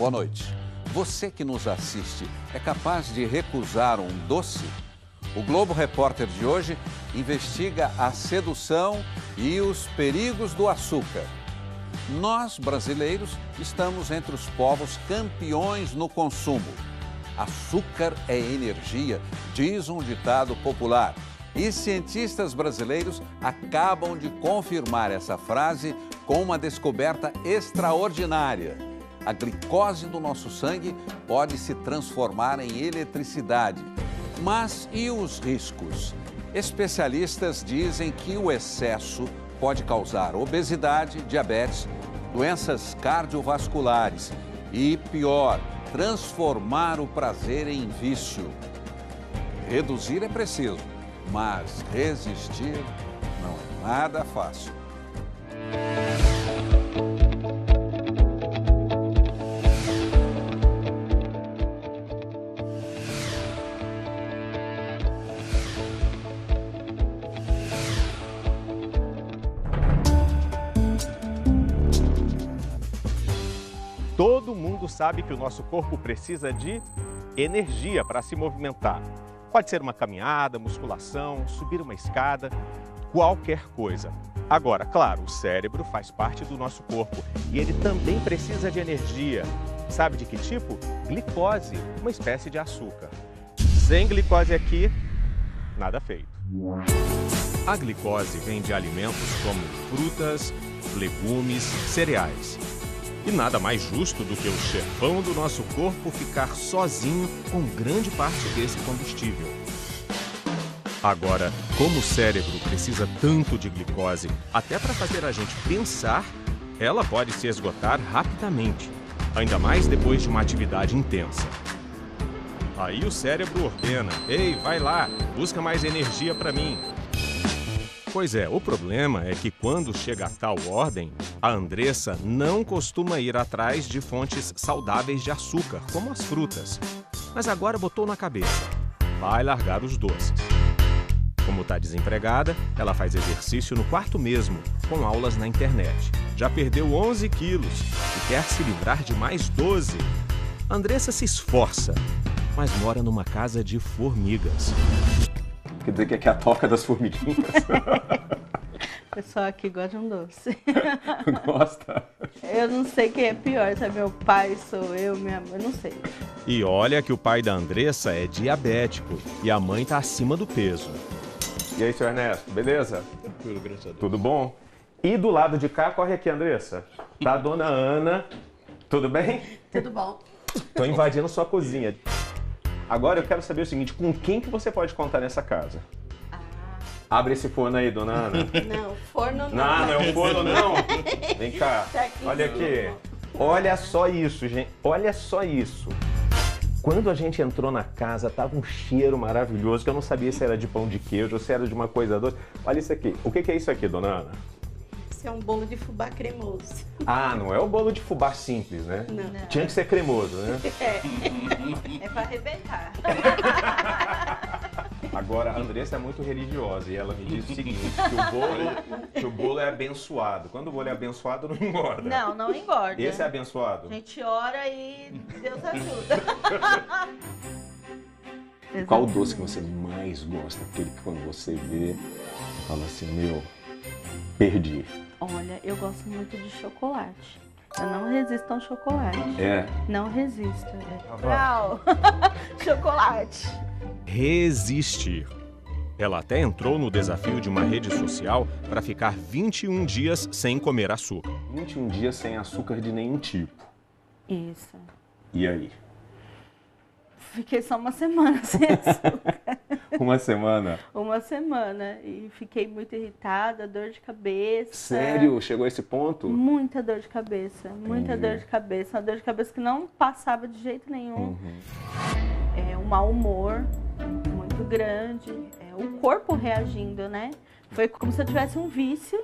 boa noite. Você que nos assiste é capaz de recusar um doce? O Globo Repórter de hoje investiga a sedução e os perigos do açúcar. Nós, brasileiros, estamos entre os povos campeões no consumo. Açúcar é energia, diz um ditado popular. E cientistas brasileiros acabam de confirmar essa frase com uma descoberta extraordinária. A glicose do nosso sangue pode se transformar em eletricidade. Mas e os riscos? Especialistas dizem que o excesso pode causar obesidade, diabetes, doenças cardiovasculares e, pior, transformar o prazer em vício. Reduzir é preciso, mas resistir não é nada fácil. Todo mundo sabe que o nosso corpo precisa de energia para se movimentar. Pode ser uma caminhada, musculação, subir uma escada, qualquer coisa. Agora, claro, o cérebro faz parte do nosso corpo e ele também precisa de energia. Sabe de que tipo? Glicose, uma espécie de açúcar. Sem glicose aqui, nada feito. A glicose vem de alimentos como frutas, legumes, cereais. E nada mais justo do que o chefão do nosso corpo ficar sozinho com grande parte desse combustível. Agora, como o cérebro precisa tanto de glicose, até para fazer a gente pensar, ela pode se esgotar rapidamente, ainda mais depois de uma atividade intensa. Aí o cérebro ordena: "Ei, vai lá, busca mais energia para mim." Pois é, o problema é que quando chega a tal ordem, a Andressa não costuma ir atrás de fontes saudáveis de açúcar, como as frutas. Mas agora botou na cabeça: vai largar os doces. Como está desempregada, ela faz exercício no quarto mesmo, com aulas na internet. Já perdeu 11 quilos e quer se livrar de mais 12. A Andressa se esforça, mas mora numa casa de formigas. Quer dizer que aqui é a toca das formiguinhas? O pessoal aqui gosta de um doce. Gosta? Eu não sei quem é pior, se é meu pai, sou eu, minha mãe, não sei. E olha que o pai da Andressa é diabético e a mãe tá acima do peso. E aí, seu Ernesto, beleza? Tranquilo, graças a Deus. Tudo bom? E do lado de cá, corre aqui, Andressa. Tá a dona Ana. Tudo bem? Tudo bom. Tô invadindo sua cozinha. Agora eu quero saber o seguinte: com quem que você pode contar nessa casa? Abre esse forno aí, dona Ana. Não, forno não. Não, não é um forno, não. Vem cá, Tá aqui olha aqui. Olha só isso, gente. Olha só isso. Quando a gente entrou na casa, tava um cheiro maravilhoso, que eu não sabia se era de pão de queijo ou se era de uma coisa doce. Olha isso aqui. O que é isso aqui, dona Ana? Isso é um bolo de fubá cremoso. Ah, não é o bolo de fubá simples, né? Não. Tinha que ser cremoso, né? É pra arrebentar. Agora, a Andressa é muito religiosa e ela me diz o seguinte, que o bolo é abençoado. Quando o bolo é abençoado, não engorda. Não, não engorda. Esse é abençoado? A gente ora e Deus ajuda. Qual o doce que você mais gosta? Aquele que quando você vê, fala assim, meu, perdi. Olha, eu gosto muito de chocolate. Eu não resisto ao chocolate. É? Não resisto. Não. Chocolate. Resistir. Ela até entrou no desafio de uma rede social para ficar 21 dias sem comer açúcar. 21 dias sem açúcar de nenhum tipo. Isso. E aí? Fiquei só uma semana sem açúcar. Uma semana? Uma semana. E fiquei muito irritada, dor de cabeça. Sério? Chegou a esse ponto? Muita dor de cabeça. Muita dor de cabeça. Uma dor de cabeça que não passava de jeito nenhum. É um mau humor muito grande. É o corpo reagindo, né? Foi como se eu tivesse um vício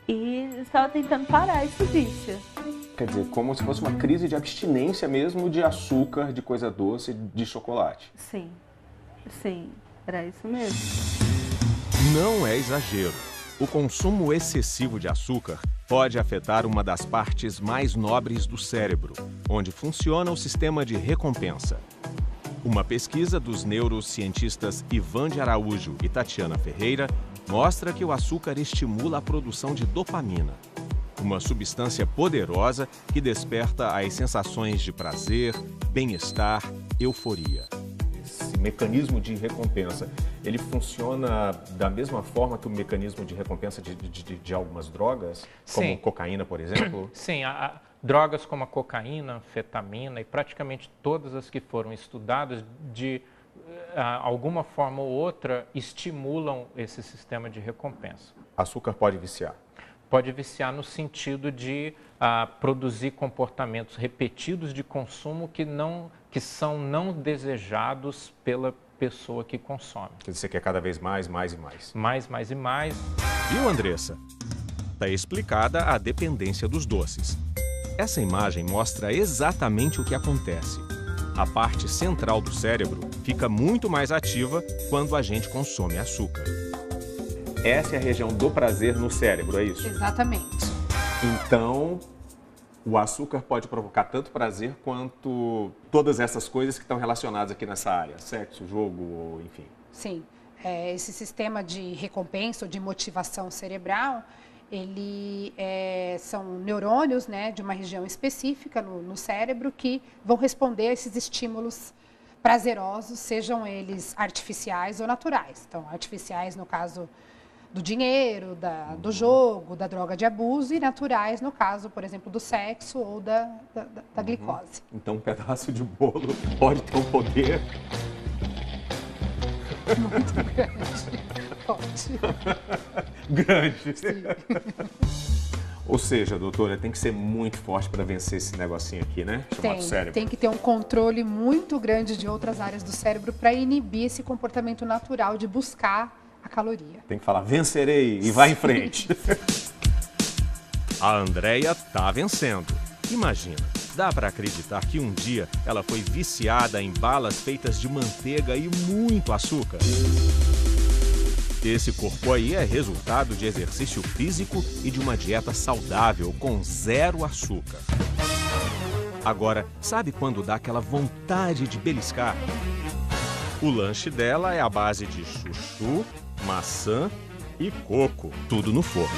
e estava tentando parar esse vício. Quer dizer, como se fosse uma crise de abstinência mesmo de açúcar, de coisa doce, de chocolate. Sim, sim, era isso mesmo. Não é exagero. O consumo excessivo de açúcar pode afetar uma das partes mais nobres do cérebro, onde funciona o sistema de recompensa. Uma pesquisa dos neurocientistas Ivan de Araújo e Tatiana Ferreira mostra que o açúcar estimula a produção de dopamina, uma substância poderosa que desperta as sensações de prazer, bem-estar, euforia. Esse mecanismo de recompensa, ele funciona da mesma forma que o mecanismo de recompensa de algumas drogas? Como Sim. cocaína, por exemplo? Sim, drogas como a cocaína, anfetamina e praticamente todas as que foram estudadas de alguma forma ou outra estimulam esse sistema de recompensa. Açúcar pode viciar? Pode viciar no sentido de produzir comportamentos repetidos de consumo que são não desejados pela pessoa que consome. Quer dizer, você quer cada vez mais e mais. Mais e mais. Viu, Andressa? Está explicada a dependência dos doces. Essa imagem mostra exatamente o que acontece. A parte central do cérebro fica muito mais ativa quando a gente consome açúcar. Essa é a região do prazer no cérebro, é isso? Exatamente. Então, o açúcar pode provocar tanto prazer quanto todas essas coisas que estão relacionadas aqui nessa área. Sexo, jogo, enfim. Sim. Esse sistema de recompensa ou de motivação cerebral, são neurônios, né, de uma região específica no cérebro que vão responder a esses estímulos prazerosos, sejam eles artificiais ou naturais. Então, artificiais no caso do dinheiro, do jogo, da droga de abuso, e naturais no caso, por exemplo, do sexo ou da glicose. Então, um pedaço de bolo pode ter um poder... Muito grande. Pode. Grande. Ou seja, doutora, tem que ser muito forte para vencer esse negocinho aqui, né? Chamado cérebro. Tem que ter um controle muito grande de outras áreas do cérebro para inibir esse comportamento natural de buscar a caloria. Tem que falar, vencerei e vai em frente. A Andréia tá vencendo. Imagina, dá para acreditar que um dia ela foi viciada em balas feitas de manteiga e muito açúcar? Esse corpo aí é resultado de exercício físico e de uma dieta saudável com 0 açúcar. Agora, sabe quando dá aquela vontade de beliscar? O lanche dela é à base de chuchu, maçã e coco, tudo no forno.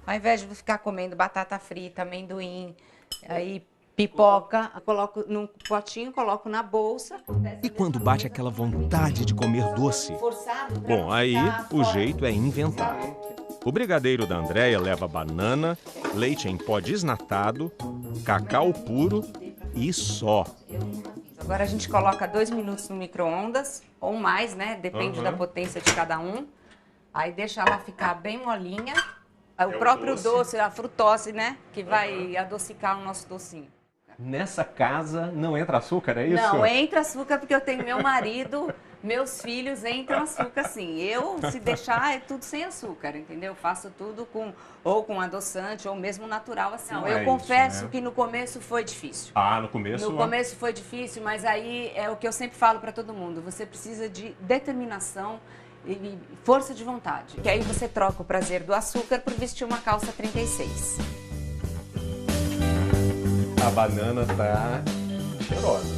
Ao invés de ficar comendo batata frita, amendoim, aí pipoca, coloco num potinho, coloco na bolsa. E quando bate aquela vontade de comer doce? Bom, aí o jeito é inventar. O brigadeiro da Andréia leva banana, leite em pó desnatado, cacau puro e só. Agora a gente coloca 2 minutos no micro-ondas, ou mais, né? Depende da potência de cada um. Aí deixa ela ficar bem molinha. O próprio doce, a frutose, né? Que vai adocicar o nosso docinho. Nessa casa não entra açúcar, é isso? Não, entra açúcar porque eu tenho meu marido, meus filhos entram açúcar sim. Eu, se deixar, é tudo sem açúcar, entendeu? Faço tudo com adoçante ou mesmo natural assim. Não, eu confesso que no começo foi difícil. Ah, no começo? No começo foi difícil, mas aí é o que eu sempre falo para todo mundo. Você precisa de determinação e força de vontade. Que aí você troca o prazer do açúcar por vestir uma calça 36. A banana tá cheirosa.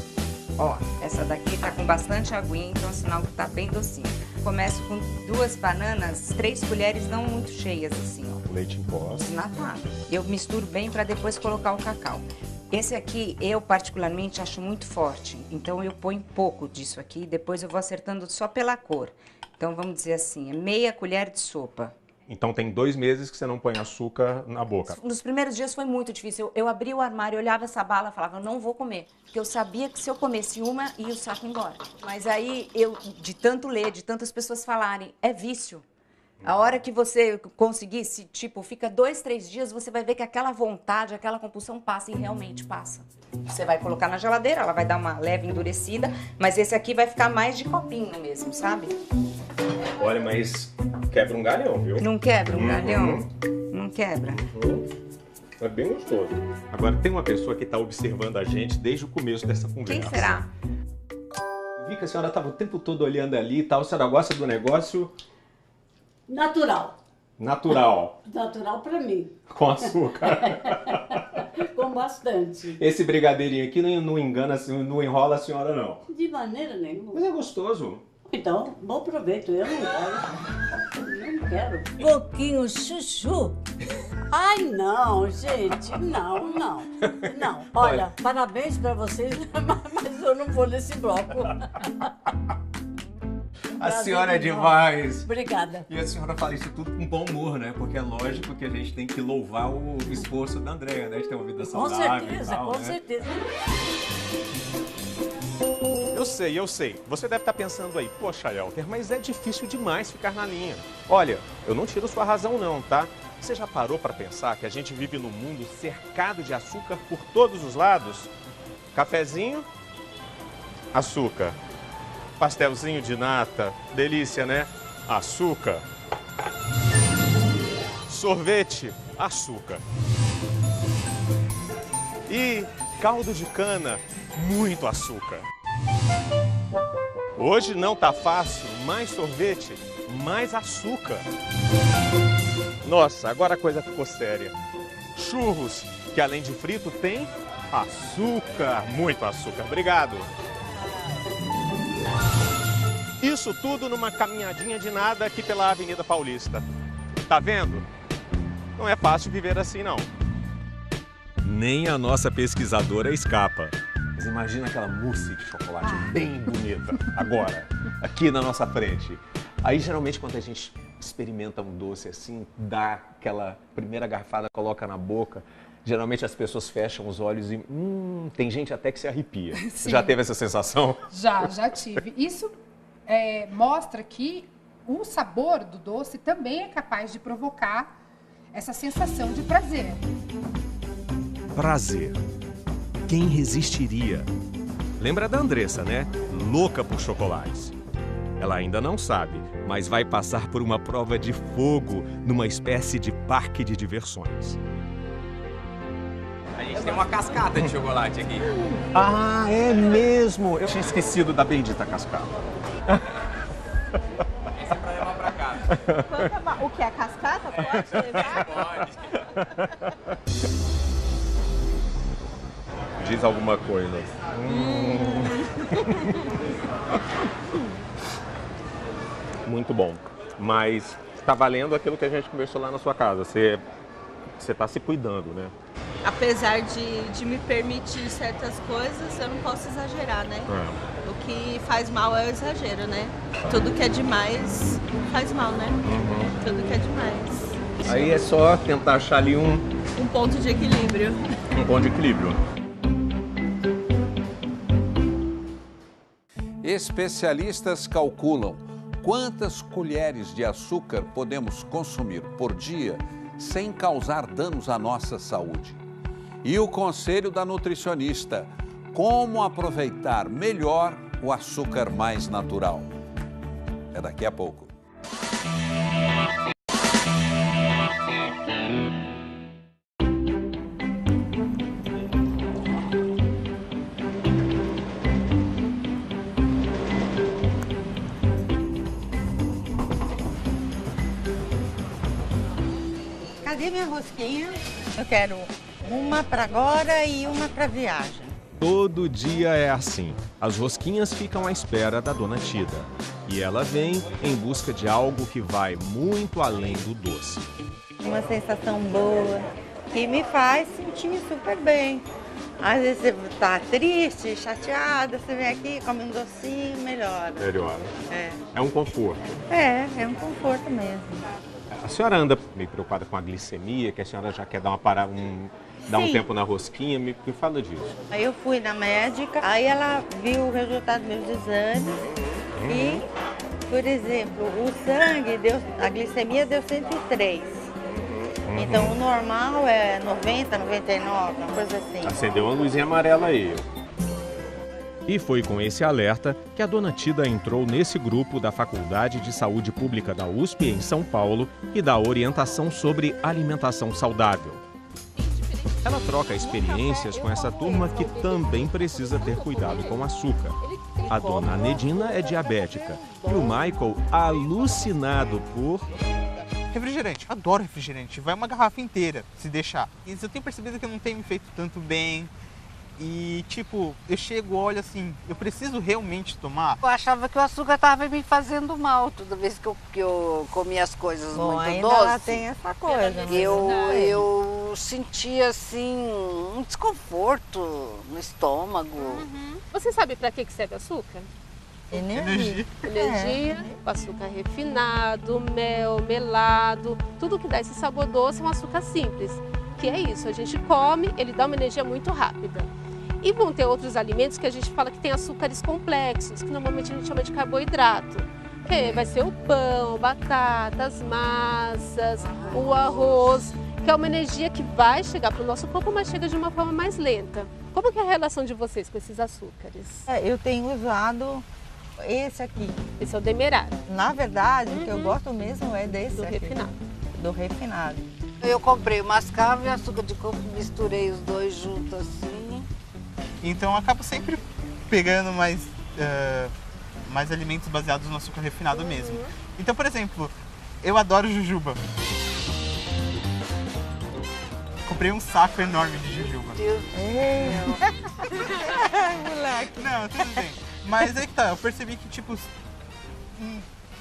Ó, essa daqui tá com bastante aguinha, então é sinal que tá bem docinho. Começo com 2 bananas, 3 colheres não muito cheias assim, ó. Leite em pó. Desnatado. Eu misturo bem para depois colocar o cacau. Esse aqui, eu particularmente acho muito forte, então eu ponho pouco disso aqui, depois eu vou acertando só pela cor. Então vamos dizer assim, é meia colher de sopa. Então tem 2 meses que você não põe açúcar na boca. Nos primeiros dias foi muito difícil. Eu abria o armário, olhava essa bala e falava, não vou comer. Porque eu sabia que se eu comesse uma, ia o saco embora. Mas aí, eu, de tanto ler, de tantas pessoas falarem, é vício. A hora que você conseguir, se, tipo, fica 2, 3 dias, você vai ver que aquela vontade, aquela compulsão passa e realmente passa. Você vai colocar na geladeira, ela vai dar uma leve endurecida, mas esse aqui vai ficar mais de copinho mesmo, sabe? Olha, mas quebra um galhão, viu? Não quebra um galhão? Não quebra. É bem gostoso. Agora, tem uma pessoa que está observando a gente desde o começo dessa conversa. Quem será? Vi que a senhora estava o tempo todo olhando ali e tal. A senhora gosta do negócio... Natural. Natural. Natural pra mim. Com açúcar. Com bastante. Esse brigadeirinho aqui não engana, não enrola a senhora, não. De maneira nenhuma. Mas é gostoso. Então, bom proveito. Eu não quero. Eu não quero. Pouquinho chuchu. Ai, não, gente. Não. Olha, parabéns pra vocês, mas eu não vou nesse bloco. A senhora é demais. Obrigada. E a senhora fala isso tudo com bom humor, né? Porque é lógico que a gente tem que louvar o esforço da Andréia, né? De ter uma vida saudável e tal, Com né? certeza. Eu sei. Você deve estar pensando aí, poxa, Elker, mas é difícil demais ficar na linha. Olha, eu não tiro sua razão não, tá? Você já parou para pensar que a gente vive num mundo cercado de açúcar por todos os lados? Cafezinho, açúcar. Pastelzinho de nata, delícia, né? Açúcar. Sorvete, açúcar. E caldo de cana, muito açúcar. Hoje não tá fácil, mais sorvete, mais açúcar. Nossa, agora a coisa ficou séria. Churros, que além de frito tem açúcar, muito açúcar. Obrigado. Isso tudo numa caminhadinha de nada aqui pela Avenida Paulista. Tá vendo? Não é fácil viver assim, não. Nem a nossa pesquisadora escapa. Mas imagina aquela mousse de chocolate bem bonita, agora, aqui na nossa frente. Aí, geralmente, quando a gente experimenta um doce assim, dá aquela primeira garfada, coloca na boca, geralmente as pessoas fecham os olhos e tem gente até que se arrepia. Você já teve essa sensação? Já tive. Isso mostra que o sabor do doce também é capaz de provocar essa sensação de prazer. Prazer. Quem resistiria? Lembra da Andressa, né? Louca por chocolates. Ela ainda não sabe, mas vai passar por uma prova de fogo numa espécie de parque de diversões. A gente tem uma cascata de chocolate aqui. Ah, é mesmo? Eu tinha esquecido da bendita cascata. Esse é pra levar pra casa. O que? A cascata? Pode levar? Pode. Diz alguma coisa. Muito bom. Mas tá valendo aquilo que a gente conversou lá na sua casa. Você tá se cuidando, né? Apesar de me permitir certas coisas, eu não posso exagerar, né? O que faz mal é o exagero, né? Tudo que é demais faz mal, né? Tudo que é demais. Aí é só tentar achar ali um ponto de equilíbrio. Um ponto de equilíbrio. Especialistas calculam quantas colheres de açúcar podemos consumir por dia sem causar danos à nossa saúde. E o conselho da nutricionista: como aproveitar melhor o açúcar mais natural. É daqui a pouco. Cadê minha rosquinha? Eu quero uma para agora e uma para viagem. Todo dia é assim. As rosquinhas ficam à espera da Dona Tida. E ela vem em busca de algo que vai muito além do doce. Uma sensação boa que me faz sentir super bem. Às vezes você tá triste, chateada, você vem aqui, come um docinho, melhora. Melhora. É um conforto. É um conforto mesmo. A senhora anda meio preocupada com a glicemia, que a senhora já quer dar dar um tempo na rosquinha, me fala disso. Aí eu fui na médica, aí ela viu o resultado dos meus exames e, por exemplo, o sangue, a glicemia deu 103. Então o normal é 90, 99, uma coisa assim. Acendeu uma luzinha amarela aí. E foi com esse alerta que a Dona Tida entrou nesse grupo da Faculdade de Saúde Pública da USP em São Paulo e dá orientação sobre alimentação saudável. Ela troca experiências com essa turma que também precisa ter cuidado com o açúcar. A Dona Anedina é diabética e o Michael, alucinado por Refrigerante, adoro refrigerante. Vai uma garrafa inteira, se deixar. E eu tenho percebido que não tem me feito tanto bem. E, tipo, eu chego, olho assim, eu preciso realmente tomar? Eu achava que o açúcar estava me fazendo mal toda vez que eu comia as coisas muito ainda doces. ela tem essa coisa. Eu sentia, assim, um desconforto no estômago. Você sabe para que serve açúcar? Energia. Energia, o açúcar refinado, mel, melado, tudo que dá esse sabor doce é um açúcar simples. Que é isso, a gente come, ele dá uma energia muito rápida. E vão ter outros alimentos que a gente fala que tem açúcares complexos, que normalmente a gente chama de carboidrato. Que vai ser o pão, batatas, massas, o arroz, que é uma energia que vai chegar para o nosso corpo, mas chega de uma forma mais lenta. Como que é a relação de vocês com esses açúcares? Eu tenho usado esse aqui. Esse é o demerara. Na verdade, o que eu gosto mesmo é desse do aqui. refinado. Do refinado. Eu comprei o mascavo e açúcar de coco, misturei os dois juntos assim. Então eu acabo sempre pegando mais alimentos baseados no açúcar refinado mesmo. Então, por exemplo, eu adoro jujuba. Comprei um saco enorme de jujuba. Moleque. Não, tudo bem. Mas aí que tá, eu percebi que, tipo,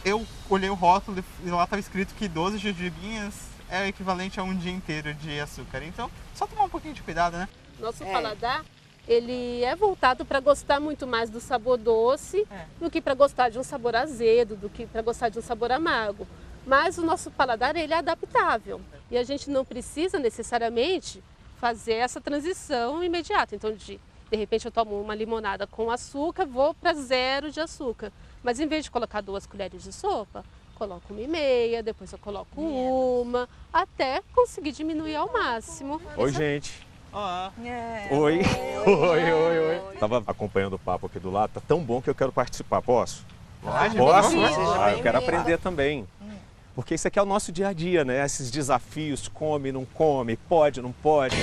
eu olhei o rótulo e lá tava escrito que 12 jujubinhas é o equivalente a um dia inteiro de açúcar. Então, só tomar um pouquinho de cuidado, né? Nosso paladar, ele é voltado para gostar muito mais do sabor doce do que para gostar de um sabor azedo, do que para gostar de um sabor amargo. Mas o nosso paladar, ele é adaptável. E a gente não precisa necessariamente fazer essa transição imediata. Então, de repente eu tomo uma limonada com açúcar, vou para 0 de açúcar. Mas em vez de colocar 2 colheres de sopa, coloco 1,5, depois eu coloco 1, até conseguir diminuir ao máximo. Oi, gente. Olá. Oi. Oi. Tava acompanhando o papo aqui do lado, tá tão bom que eu quero participar. Posso? Posso? Eu quero aprender também. Porque isso aqui é o nosso dia a dia, né? Esses desafios, come, não come, pode, não pode.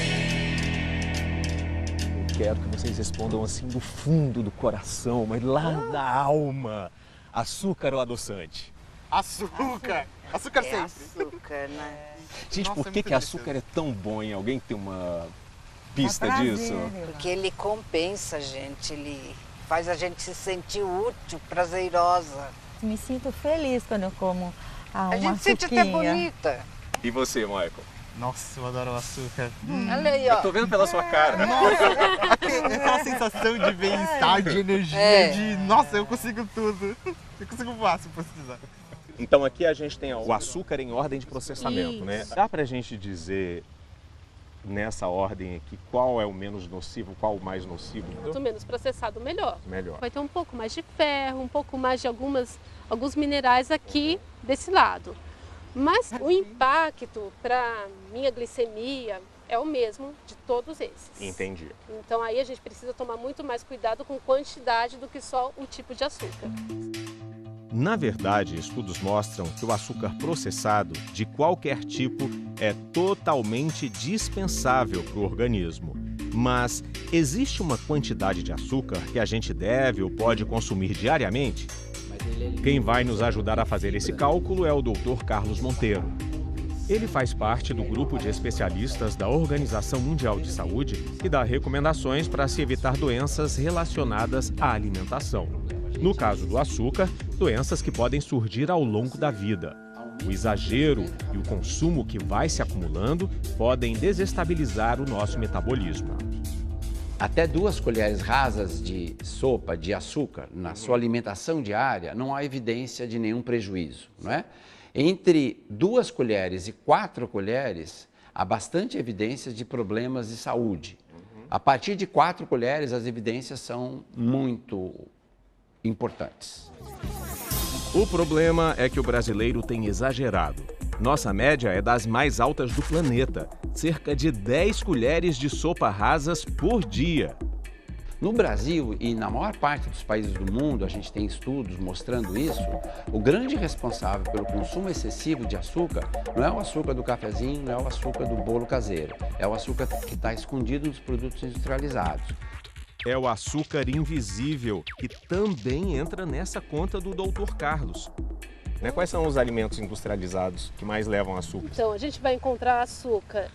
Eu quero que vocês respondam assim do fundo do coração, mas lá da alma. Açúcar ou adoçante? Açúcar! Açúcar sempre! Açúcar, né? Gente, Nossa, por que açúcar é tão bom, hein? Alguém tem uma pista prazer, disso? Porque ele compensa a gente, ele faz a gente se sentir útil, prazerosa. Me sinto feliz quando eu como A gente se sente até bonita. E você, Michael? Nossa, eu adoro o açúcar. Olha aí, ó. Eu tô vendo pela sua cara. Nossa, aquela sensação de bem-estar, de energia, de nossa, eu consigo tudo. Eu consigo voar se precisar. Então aqui a gente tem o açúcar em ordem de processamento, né? Dá pra gente dizer nessa ordem aqui qual é o menos nocivo, qual o mais nocivo? Quanto menos processado, melhor. Melhor. Vai ter um pouco mais de ferro, um pouco mais de alguns minerais aqui desse lado. Mas o impacto para minha glicemia é o mesmo de todos esses. Entendi. Então aí a gente precisa tomar muito mais cuidado com quantidade do que só o tipo de açúcar. Na verdade, estudos mostram que o açúcar processado, de qualquer tipo, é totalmente dispensável para o organismo. Mas existe uma quantidade de açúcar que a gente deve ou pode consumir diariamente? Quem vai nos ajudar a fazer esse cálculo é o Dr. Carlos Monteiro. Ele faz parte do grupo de especialistas da Organização Mundial de Saúde que dá recomendações para se evitar doenças relacionadas à alimentação. No caso do açúcar, doenças que podem surgir ao longo da vida. O exagero e o consumo que vai se acumulando podem desestabilizar o nosso metabolismo. Até 2 colheres rasas de sopa de açúcar na sua alimentação diária, não há evidência de nenhum prejuízo, não é? Entre 2 colheres e 4 colheres, há bastante evidências de problemas de saúde. A partir de 4 colheres, as evidências são muito importantes. O problema é que o brasileiro tem exagerado. Nossa média é das mais altas do planeta, cerca de 10 colheres de sopa rasas por dia. No Brasil e na maior parte dos países do mundo, a gente tem estudos mostrando isso, o grande responsável pelo consumo excessivo de açúcar não é o açúcar do cafezinho, não é o açúcar do bolo caseiro, é o açúcar que está escondido nos produtos industrializados. É o açúcar invisível, que também entra nessa conta do Dr. Carlos. né? Quais são os alimentos industrializados que mais levam açúcar? Então, a gente vai encontrar açúcar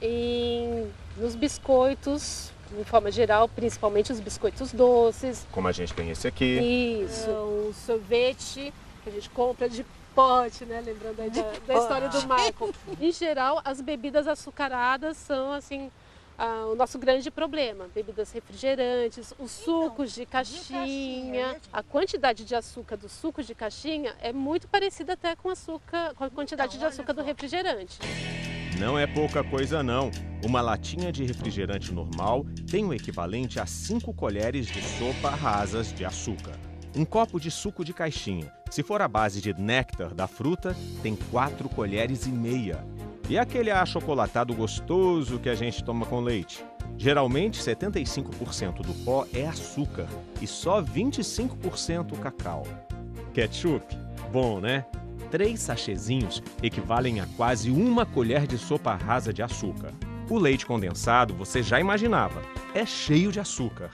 nos biscoitos, de forma geral, principalmente os biscoitos doces. Como a gente tem esse aqui. Isso, o sorvete que a gente compra de pote, né? Lembrando aí da história do Michael. Em geral, as bebidas açucaradas são, assim, o nosso grande problema. Bebidas refrigerantes, os sucos de caixinha. A quantidade de açúcar dos sucos de caixinha é muito parecida até com a quantidade de açúcar do refrigerante. Não é pouca coisa não. Uma latinha de refrigerante normal tem o equivalente a 5 colheres de sopa rasas de açúcar. Um copo de suco de caixinha, se for à base de néctar da fruta, tem 4 colheres e meia. E aquele achocolatado gostoso que a gente toma com leite? Geralmente, 75% do pó é açúcar e só 25% cacau. Ketchup? Bom, né? 3 sachêzinhos equivalem a quase 1 colher de sopa rasa de açúcar. O leite condensado, você já imaginava, é cheio de açúcar.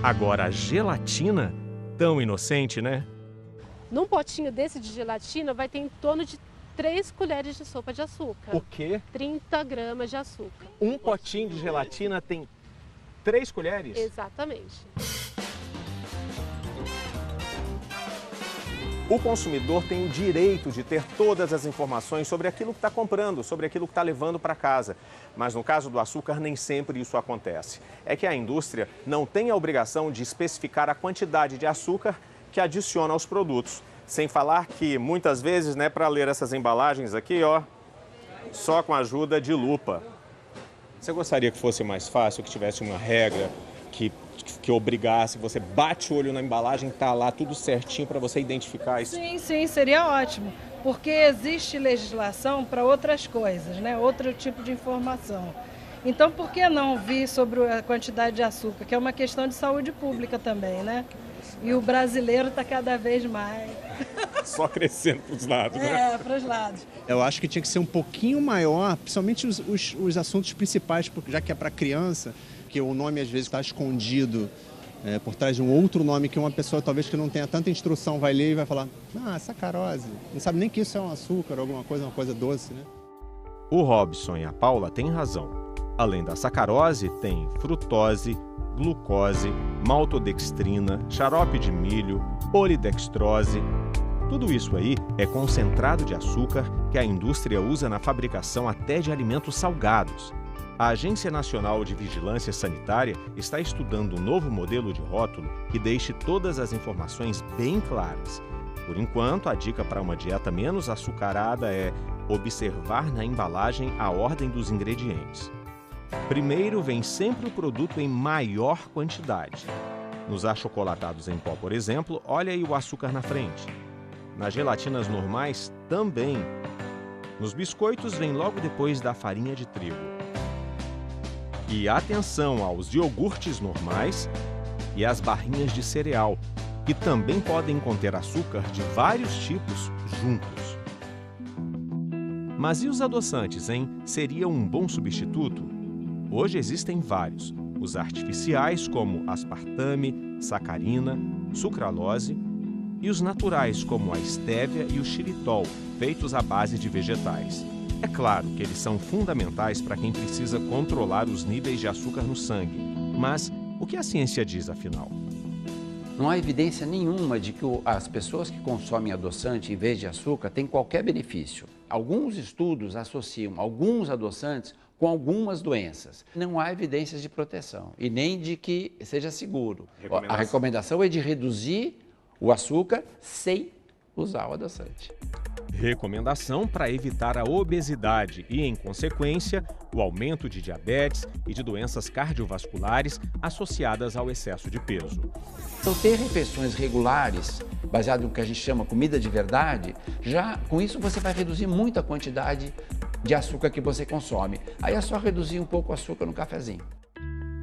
Agora, a gelatina, tão inocente, né? Num potinho desse de gelatina vai ter em torno de 3 colheres de sopa de açúcar. O quê? 30 gramas de açúcar. Um potinho de gelatina tem 3 colheres? Exatamente. O consumidor tem o direito de ter todas as informações sobre aquilo que está comprando, sobre aquilo que está levando para casa. Mas no caso do açúcar, nem sempre isso acontece. É que a indústria não tem a obrigação de especificar a quantidade de açúcar que adiciona aos produtos. Sem falar que, muitas vezes, né, para ler essas embalagens aqui, ó, só com a ajuda de lupa. Você gostaria que fosse mais fácil, que tivesse uma regra que obrigasse, você bate o olho na embalagem, tá lá tudo certinho para você identificar isso? Sim, seria ótimo, porque existe legislação para outras coisas, né? Outro tipo de informação. Então, por que não vir sobre a quantidade de açúcar, que é uma questão de saúde pública também, né? E o brasileiro está cada vez mais... Só crescendo para os lados, né? É, para os lados. Eu acho que tinha que ser um pouquinho maior, principalmente os assuntos principais, porque já que é para criança, que o nome às vezes está escondido por trás de um outro nome que uma pessoa talvez que não tenha tanta instrução vai ler e vai falar, sacarose, não sabe nem que isso é um açúcar ou alguma coisa, uma coisa doce, né? O Robson e a Paula têm razão. Além da sacarose, tem frutose, glucose, maltodextrina, xarope de milho, polidextrose. Tudo isso aí é concentrado de açúcar que a indústria usa na fabricação até de alimentos salgados. A Agência Nacional de Vigilância Sanitária está estudando um novo modelo de rótulo que deixe todas as informações bem claras. Por enquanto, a dica para uma dieta menos açucarada é observar na embalagem a ordem dos ingredientes. Primeiro vem sempre o produto em maior quantidade. Nos achocolatados em pó, por exemplo, olha aí o açúcar na frente. Nas gelatinas normais, também. Nos biscoitos, vem logo depois da farinha de trigo. E atenção aos iogurtes normais e às barrinhas de cereal, que também podem conter açúcar de vários tipos juntos. Mas e os adoçantes, hein? Seria um bom substituto? Hoje existem vários. Os artificiais, como aspartame, sacarina, sucralose, e os naturais, como a estévia e o xilitol, feitos à base de vegetais. É claro que eles são fundamentais para quem precisa controlar os níveis de açúcar no sangue. Mas o que a ciência diz, afinal? Não há evidência nenhuma de que as pessoas que consomem adoçante em vez de açúcar têm qualquer benefício. Alguns estudos associam alguns adoçantes com algumas doenças. Não há evidências de proteção e nem de que seja seguro. A recomendação é de reduzir o açúcar sem usar o adoçante. Recomendação para evitar a obesidade e, em consequência, o aumento de diabetes e de doenças cardiovasculares associadas ao excesso de peso. Então, ter refeições regulares, baseado no que a gente chama comida de verdade, já com isso você vai reduzir muito a quantidade de açúcar que você consome. Aí é só reduzir um pouco o açúcar no cafezinho.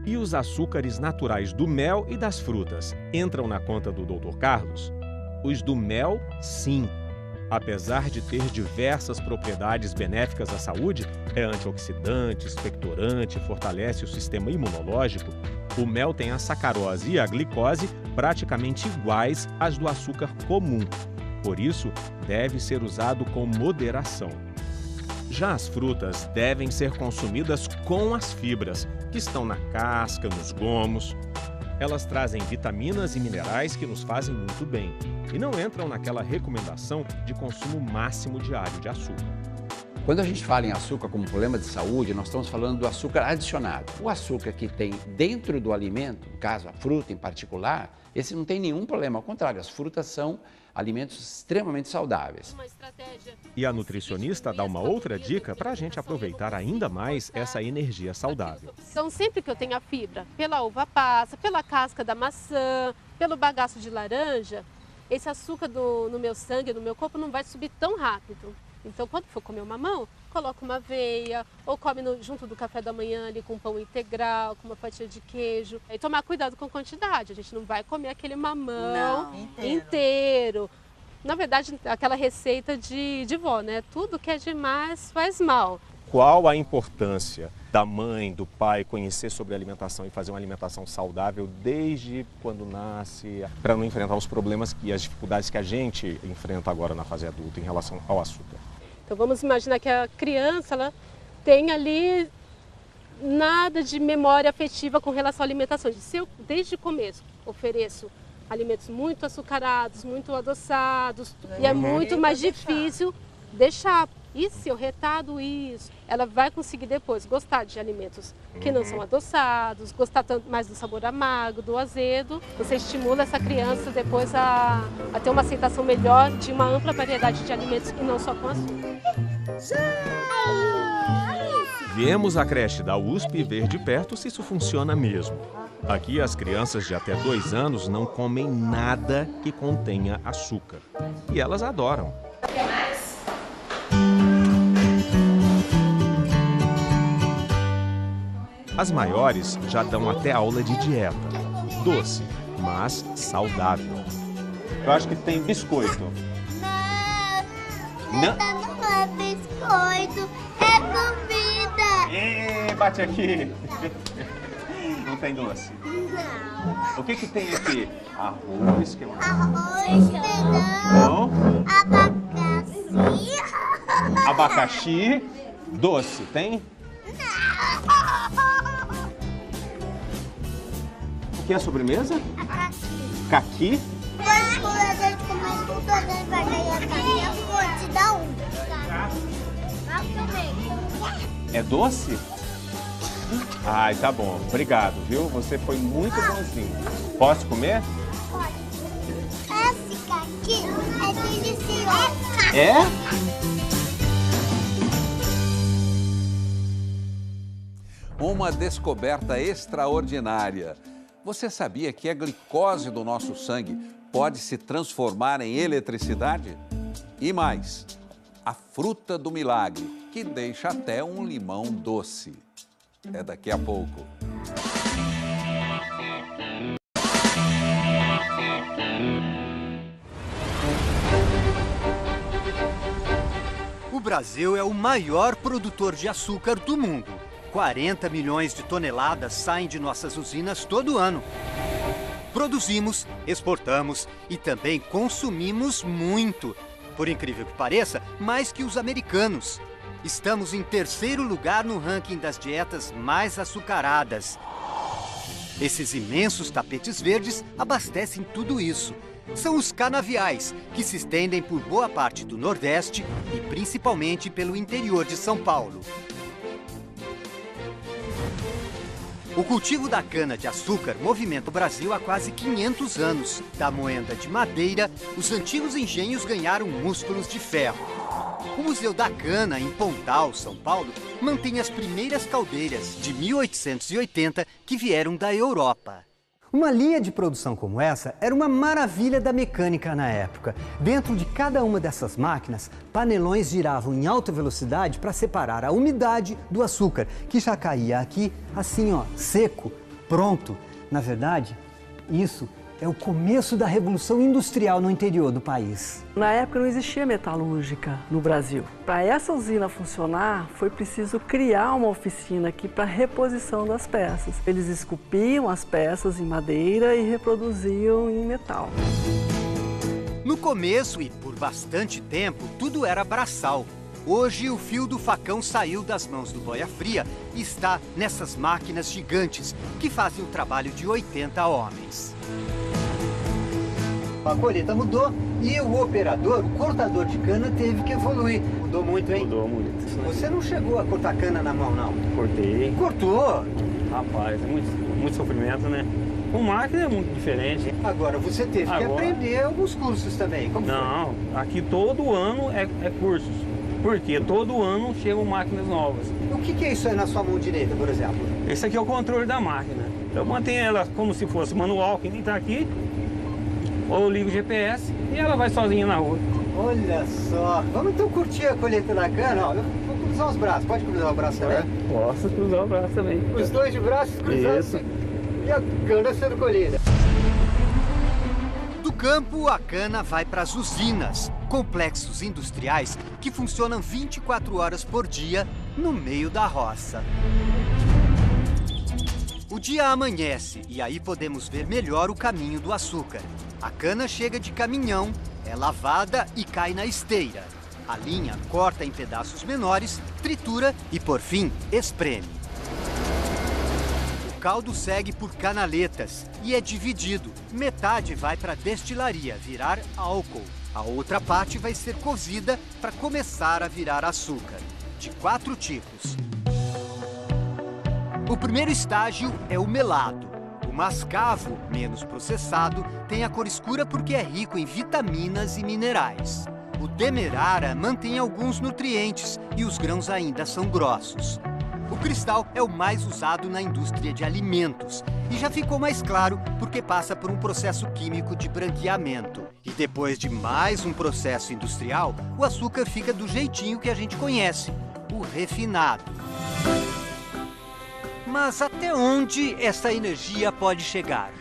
E os açúcares naturais do mel e das frutas entram na conta do Dr. Carlos? Os do mel, sim. Apesar de ter diversas propriedades benéficas à saúde, é antioxidante, expectorante, fortalece o sistema imunológico, o mel tem a sacarose e a glicose praticamente iguais às do açúcar comum. Por isso, deve ser usado com moderação. Já as frutas devem ser consumidas com as fibras, que estão na casca, nos gomos. Elas trazem vitaminas e minerais que nos fazem muito bem e não entram naquela recomendação de consumo máximo diário de açúcar. Quando a gente fala em açúcar como problema de saúde, nós estamos falando do açúcar adicionado. O açúcar que tem dentro do alimento, no caso a fruta em particular, esse não tem nenhum problema. Ao contrário, as frutas são alimentos extremamente saudáveis. E a nutricionista dá uma outra dica para a gente aproveitar ainda mais essa energia saudável. Então, sempre que eu tenho a fibra, pela uva passa, pela casca da maçã, pelo bagaço de laranja, esse açúcar no meu sangue, no meu corpo, não vai subir tão rápido. Então, quando for comer um mamão, coloca uma aveia, ou come junto do café da manhã ali com pão integral, com uma fatia de queijo. E tomar cuidado com a quantidade, a gente não vai comer aquele mamão inteiro. Na verdade, aquela receita de vó, né? Tudo que é demais faz mal. Qual a importância da mãe, do pai conhecer sobre alimentação e fazer uma alimentação saudável desde quando nasce, para não enfrentar os problemas e as dificuldades que a gente enfrenta agora na fase adulta em relação ao açúcar? Então vamos imaginar que a criança ela tem ali nada de memória afetiva com relação à alimentação. Se eu, desde o começo, ofereço alimentos muito açucarados, muito adoçados, e é muito mais difícil deixar. E se eu retardo isso, ela vai conseguir depois gostar de alimentos que não são adoçados, gostar mais do sabor amargo, do azedo. Você estimula essa criança depois a ter uma aceitação melhor de uma ampla variedade de alimentos e não só com açúcar. Viemos à creche da USP ver de perto se isso funciona mesmo. Aqui as crianças de até 2 anos não comem nada que contenha açúcar. E elas adoram. As maiores já dão até aula de dieta. Doce, mas saudável. Eu acho que tem biscoito. Não é biscoito, é comida. Bate aqui. Não tem doce? Não. O que tem aqui? Arroz, que mais? Arroz, feijão, abacaxi. Abacaxi. Doce, tem? O que é a sobremesa? Caqui. Depois, quando a gente comer tudo, a gente vai ganhar caqui. Eu vou te dar um. É doce? Ai, tá bom. Obrigado, viu? Você foi muito bonzinho. Posso comer? Pode. Esse caqui é delicioso. É? Uma descoberta extraordinária. Você sabia que a glicose do nosso sangue pode se transformar em eletricidade? E mais, a fruta do milagre, que deixa até um limão doce. É daqui a pouco. O Brasil é o maior produtor de açúcar do mundo. 40 milhões de toneladas saem de nossas usinas todo ano. Produzimos, exportamos e também consumimos muito. Por incrível que pareça, mais que os americanos. Estamos em 3º lugar no ranking das dietas mais açucaradas. Esses imensos tapetes verdes abastecem tudo isso. São os canaviais, que se estendem por boa parte do Nordeste e principalmente pelo interior de São Paulo. O cultivo da cana-de-açúcar movimenta o Brasil há quase 500 anos. Da moenda de madeira, os antigos engenhos ganharam músculos de ferro. O Museu da Cana, em Pontal, São Paulo, mantém as primeiras caldeiras, de 1880, que vieram da Europa. Uma linha de produção como essa era uma maravilha da mecânica na época. Dentro de cada uma dessas máquinas, panelões giravam em alta velocidade para separar a umidade do açúcar, que já caía aqui, assim ó, seco, pronto. Na verdade, isso é o começo da Revolução Industrial no interior do país. Na época não existia metalúrgica no Brasil. Para essa usina funcionar, foi preciso criar uma oficina aqui para reposição das peças. Eles esculpiam as peças em madeira e reproduziam em metal. No começo e por bastante tempo, tudo era braçal. Hoje, o fio do facão saiu das mãos do boia fria e está nessas máquinas gigantes que fazem o trabalho de 80 homens. A colheita mudou e o operador, o cortador de cana, teve que evoluir. Mudou muito, hein? Mudou muito. Você não chegou a cortar cana na mão, não? Cortei. Cortou? Rapaz, é muito sofrimento, né? Com máquina é muito diferente. Agora, você teve que aprender alguns cursos também. Como não, foi? Aqui todo ano é cursos. Porque todo ano chegam máquinas novas. O que é isso aí na sua mão direita, por exemplo? Esse aqui é o controle da máquina. Eu mantenho ela como se fosse manual, que nem está aqui. Ou eu ligo o GPS e ela vai sozinha na rua. Olha só. Vamos então curtir a colheita da cana. Ó, eu vou cruzar os braços. Pode cruzar o braço também? Posso cruzar o braço também. Os dois de braços cruzados. Isso. E a cana sendo colhida. Do campo, a cana vai para as usinas, complexos industriais que funcionam 24 horas por dia no meio da roça. O dia amanhece e aí podemos ver melhor o caminho do açúcar. A cana chega de caminhão, é lavada e cai na esteira. A linha corta em pedaços menores, tritura e, por fim, espreme. O caldo segue por canaletas e é dividido. Metade vai para a destilaria, virar álcool. A outra parte vai ser cozida para começar a virar açúcar, de 4 tipos. O primeiro estágio é o melado. O mascavo, menos processado, tem a cor escura porque é rico em vitaminas e minerais. O demerara mantém alguns nutrientes e os grãos ainda são grossos. O cristal é o mais usado na indústria de alimentos e já ficou mais claro porque passa por um processo químico de branqueamento. E depois de mais um processo industrial, o açúcar fica do jeitinho que a gente conhece, o refinado. Mas até onde essa energia pode chegar?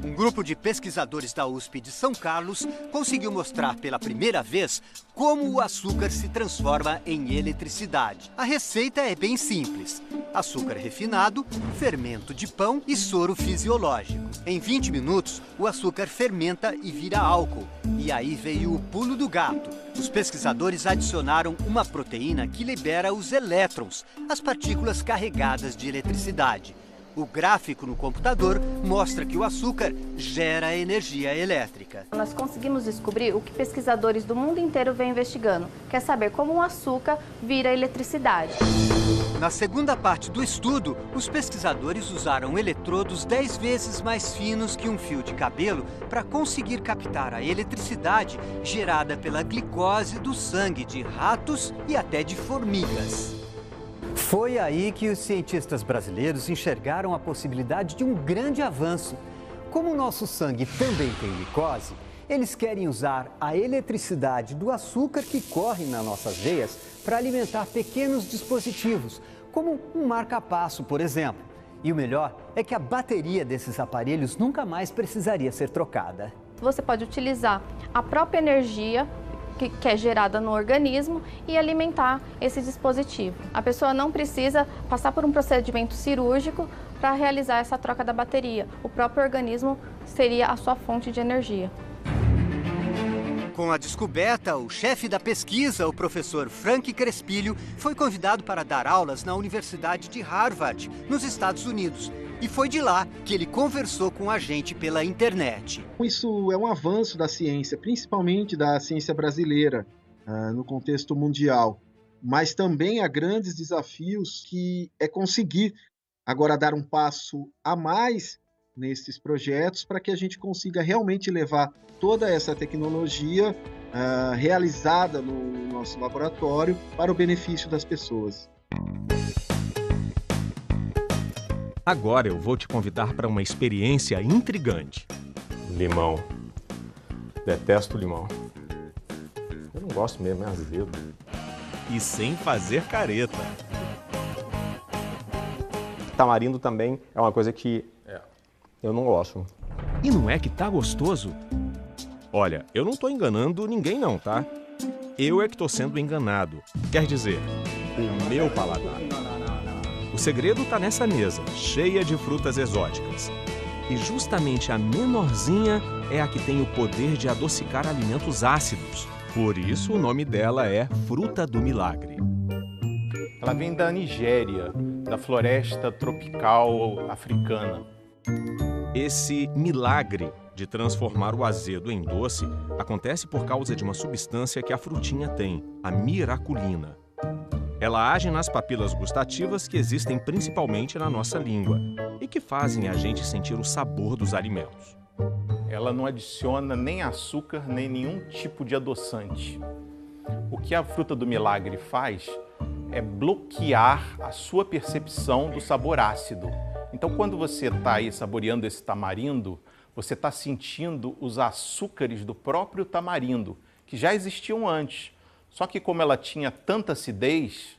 Um grupo de pesquisadores da USP de São Carlos conseguiu mostrar pela primeira vez como o açúcar se transforma em eletricidade. A receita é bem simples: açúcar refinado, fermento de pão e soro fisiológico. Em 20 minutos, o açúcar fermenta e vira álcool. E aí veio o pulo do gato. Os pesquisadores adicionaram uma proteína que libera os elétrons, as partículas carregadas de eletricidade. O gráfico no computador mostra que o açúcar gera energia elétrica. Nós conseguimos descobrir o que pesquisadores do mundo inteiro vêm investigando. Quer saber como o açúcar vira eletricidade. Na segunda parte do estudo, os pesquisadores usaram eletrodos 10 vezes mais finos que um fio de cabelo para conseguir captar a eletricidade gerada pela glicose do sangue de ratos e até de formigas. Foi aí que os cientistas brasileiros enxergaram a possibilidade de um grande avanço. Como o nosso sangue também tem glicose, eles querem usar a eletricidade do açúcar que corre nas nossas veias para alimentar pequenos dispositivos, como um marca-passo, por exemplo. E o melhor é que a bateria desses aparelhos nunca mais precisaria ser trocada. Você pode utilizar a própria energia que é gerada no organismo e alimentar esse dispositivo. A pessoa não precisa passar por um procedimento cirúrgico para realizar essa troca da bateria. O próprio organismo seria a sua fonte de energia. Com a descoberta, o chefe da pesquisa, o professor Frank Crespilho, foi convidado para dar aulas na Universidade de Harvard, nos Estados Unidos. E foi de lá que ele conversou com a gente pela internet. Isso é um avanço da ciência, principalmente da ciência brasileira, no contexto mundial. Mas também há grandes desafios que é conseguir agora dar um passo a mais nesses projetos para que a gente consiga realmente levar toda essa tecnologia realizada no nosso laboratório para o benefício das pessoas. Agora eu vou te convidar para uma experiência intrigante. Limão. Detesto limão. Eu não gosto mesmo, é azedo. E sem fazer careta. Tamarindo também é uma coisa que eu não gosto. E não é que tá gostoso? Olha, eu não tô enganando ninguém não, tá? Eu é que tô sendo enganado. Quer dizer, o meu paladar. O segredo tá nessa mesa, cheia de frutas exóticas. E justamente a menorzinha é a que tem o poder de adocicar alimentos ácidos. Por isso o nome dela é fruta do milagre. Ela vem da Nigéria, da floresta tropical africana. Esse milagre de transformar o azedo em doce acontece por causa de uma substância que a frutinha tem, a miraculina. Ela age nas papilas gustativas que existem principalmente na nossa língua e que fazem a gente sentir o sabor dos alimentos. Ela não adiciona nem açúcar, nem nenhum tipo de adoçante. O que a fruta do milagre faz é bloquear a sua percepção do sabor ácido. Então, quando você está aí saboreando esse tamarindo, você está sentindo os açúcares do próprio tamarindo, que já existiam antes. Só que como ela tinha tanta acidez,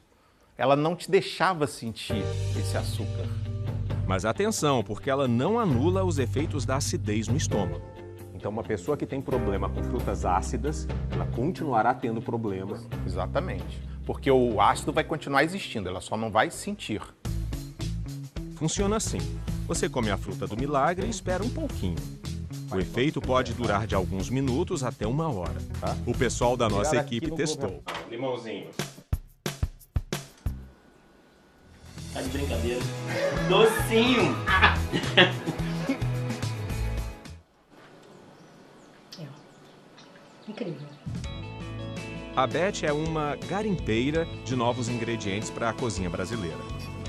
ela não te deixava sentir esse açúcar. Mas atenção, porque ela não anula os efeitos da acidez no estômago. Então, uma pessoa que tem problema com frutas ácidas, ela continuará tendo problemas. Exatamente. Porque o ácido vai continuar existindo, ela só não vai sentir. Funciona assim. Você come a fruta do milagre e espera um pouquinho. O efeito pode durar de alguns minutos até 1 hora. Tá? O pessoal da nossa equipe testou. Limãozinho. Tá de brincadeira. Docinho! Incrível. A Beth é uma garimpeira de novos ingredientes para a cozinha brasileira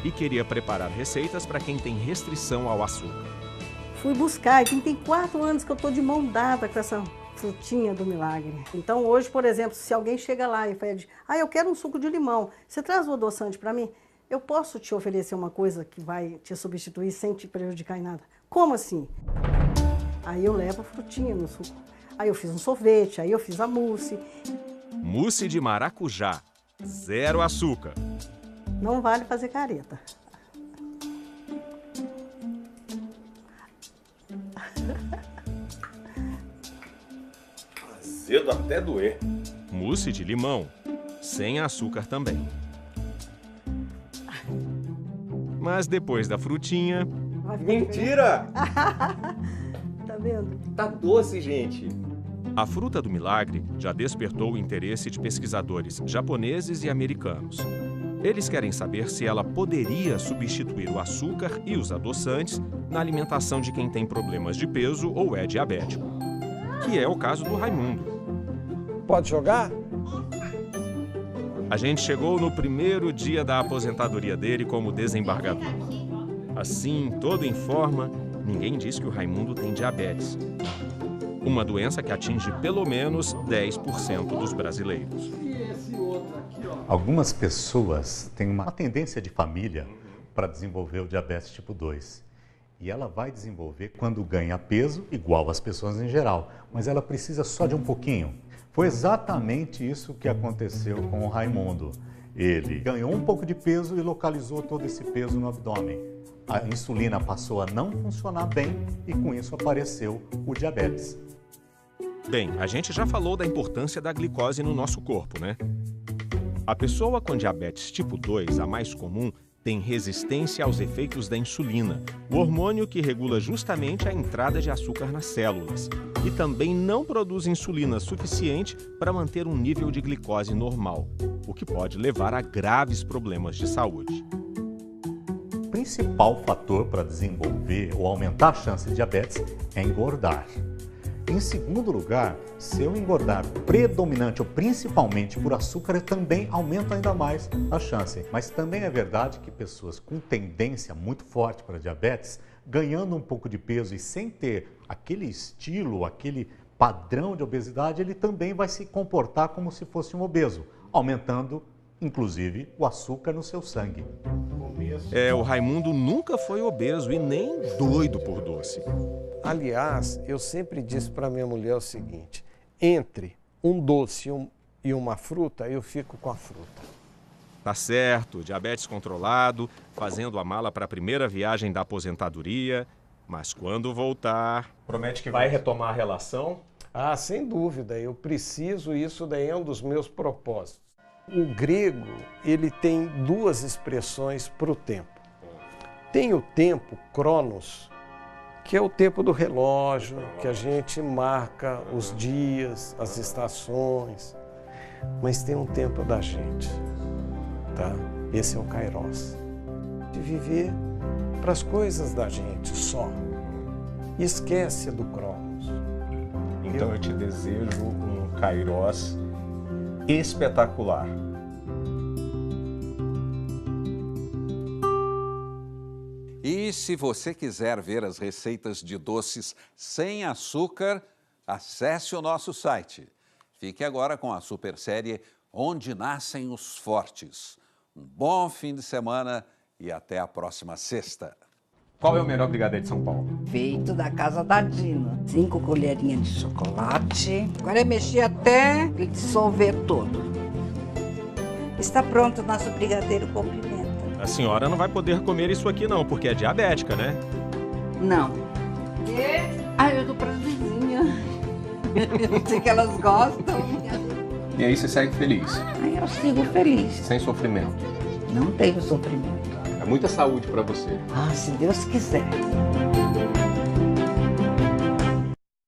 e queria preparar receitas para quem tem restrição ao açúcar. Fui buscar, e tem 4 anos que eu estou de mão dada com essa frutinha do milagre. Então hoje, por exemplo, se alguém chega lá e pede, eu quero um suco de limão, você traz o adoçante para mim? Eu posso te oferecer uma coisa que vai te substituir sem te prejudicar em nada? Como assim? Aí eu levo a frutinha no suco. Aí eu fiz um sorvete, aí eu fiz a mousse. Mousse de maracujá, 0 açúcar. Não vale fazer careta. Azedo até doer. Mousse de limão, sem açúcar também. Mas depois da frutinha... Mentira! Tá vendo? Tá doce, gente. A fruta do milagre já despertou o interesse de pesquisadores japoneses e americanos. Eles querem saber se ela poderia substituir o açúcar e os adoçantes na alimentação de quem tem problemas de peso ou é diabético, que é o caso do Raimundo. Pode jogar? A gente chegou no primeiro dia da aposentadoria dele como desembargador. Assim, todo em forma, ninguém diz que o Raimundo tem diabetes. Uma doença que atinge pelo menos 10% dos brasileiros. Algumas pessoas têm uma tendência de família para desenvolver o diabetes tipo 2. E ela vai desenvolver quando ganha peso, igual as pessoas em geral. Mas ela precisa só de um pouquinho. Foi exatamente isso que aconteceu com o Raimundo. Ele ganhou um pouco de peso e localizou todo esse peso no abdômen. A insulina passou a não funcionar bem e com isso apareceu o diabetes. Bem, a gente já falou da importância da glicose no nosso corpo, né? A pessoa com diabetes tipo 2, a mais comum, tem resistência aos efeitos da insulina, o hormônio que regula justamente a entrada de açúcar nas células, e também não produz insulina suficiente para manter um nível de glicose normal, o que pode levar a graves problemas de saúde. O principal fator para desenvolver ou aumentar a chance de diabetes é engordar. Em segundo lugar, se eu engordar predominante ou principalmente por açúcar, também aumenta ainda mais a chance. Mas também é verdade que pessoas com tendência muito forte para diabetes, ganhando um pouco de peso e sem ter aquele estilo, aquele padrão de obesidade, ele também vai se comportar como se fosse um obeso, aumentando, inclusive, o açúcar no seu sangue. O Raimundo nunca foi obeso e nem doido por doce. Aliás, eu sempre disse para minha mulher o seguinte, entre um doce e uma fruta, eu fico com a fruta. Tá certo, diabetes controlado, fazendo a mala para a primeira viagem da aposentadoria, mas quando voltar... Promete que vai retomar a relação? Ah, sem dúvida, eu preciso, isso daí é um dos meus propósitos. O grego, ele tem 2 expressões para o tempo. Tem o tempo, cronos, que é o tempo do relógio, que a gente marca os dias, as estações, mas tem um tempo da gente, tá? Esse é o Kairos. De viver para as coisas da gente só. E esquece do Cronos. Então eu te desejo um Kairos espetacular. E se você quiser ver as receitas de doces sem açúcar, acesse o nosso site. Fique agora com a super série Onde Nascem os Fortes. Um bom fim de semana e até a próxima sexta. Qual é o melhor brigadeiro de São Paulo? Feito da casa da Dina. 5 colherinhas de chocolate. Agora é mexer até ele dissolver todo. Está pronto o nosso brigadeiro com pimenta. A senhora não vai poder comer isso aqui não, porque é diabética, né? Não. Eu dou pra vizinha. Eu sei que elas gostam. E aí você segue feliz? Aí eu sigo feliz. Sem sofrimento? Não tenho sofrimento. É muita saúde para você. Se Deus quiser.